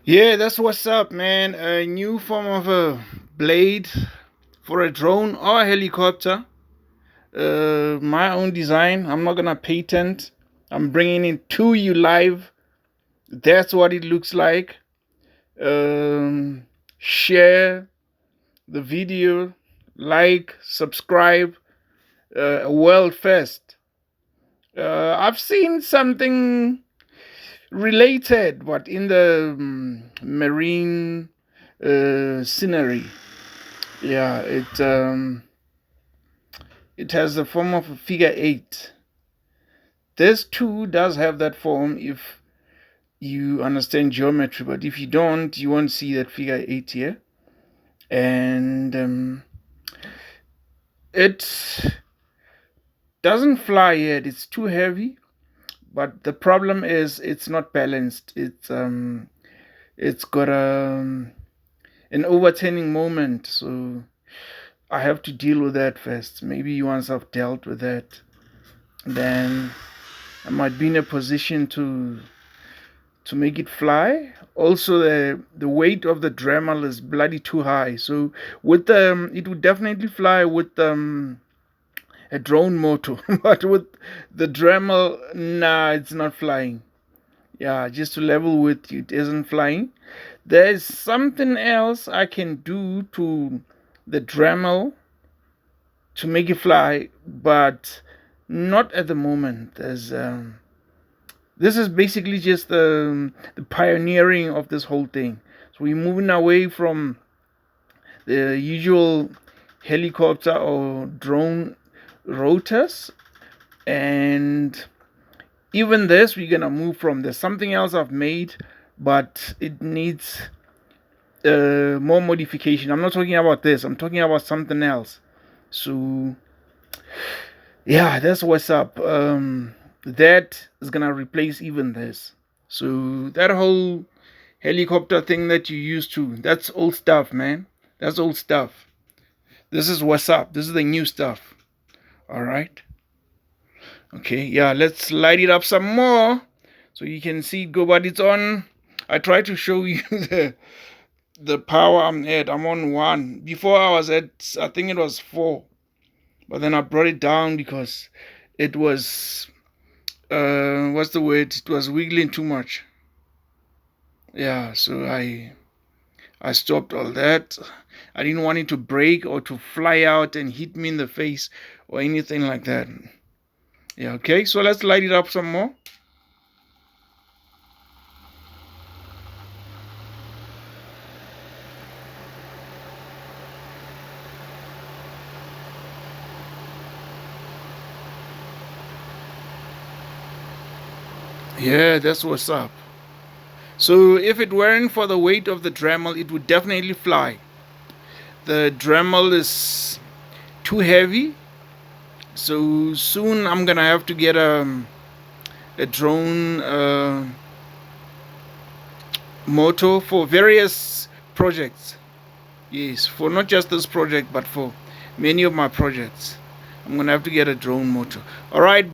Yeah, that's what's up, man. A new form of a blade for a drone or a helicopter. My own design. I'm not gonna patent. I'm bringing it to you live. That's what it looks like. Share the video, like, subscribe. World first. I've seen something related, but in the marine scenery. Yeah, it has the form of a figure eight. This too does have that form if you understand geometry, but if you don't, you won't see that figure eight here. And it doesn't fly yet. It's too heavy, but the problem is it's not balanced. It's got an overturning moment, so I have to deal with that first. Maybe once I've dealt with that, then I might be in a position to make it fly. Also, the weight of the Dremel is bloody too high. So with it would definitely fly with a drone motor, but with the Dremel, nah, it's not flying. Yeah, just to level with you, it isn't flying. There's something else I can do to the Dremel to make it fly, but not at the moment. This is basically just the pioneering of this whole thing. So we're moving away from the usual helicopter or drone rotors, and even this we're gonna move from. There's something else I've made, but it needs more modification. I'm not talking about this. I'm talking about something else. So yeah, that's what's up. That is gonna replace even this. So that whole helicopter thing that you used to, that's old stuff, man. That's old stuff. This is what's up. This is the new stuff. All right. Okay. Yeah. Let's light it up some more so you can see it go. But it's on. I try to show you the power I'm at. I'm on 1. Before I was at, I think it was 4. But then I brought it down because it was, what's the word? It was wiggling too much. Yeah, so I stopped all that. I didn't want it to break or to fly out and hit me in the face or anything like that. Yeah, okay, so let's light it up some more. Yeah, that's what's up. So if it weren't for the weight of the Dremel, it would definitely fly. The Dremel is too heavy, so soon I'm gonna have to get a drone motor for various projects. Yes, for not just this project, but for many of my projects. I'm gonna have to get a drone motor. All right.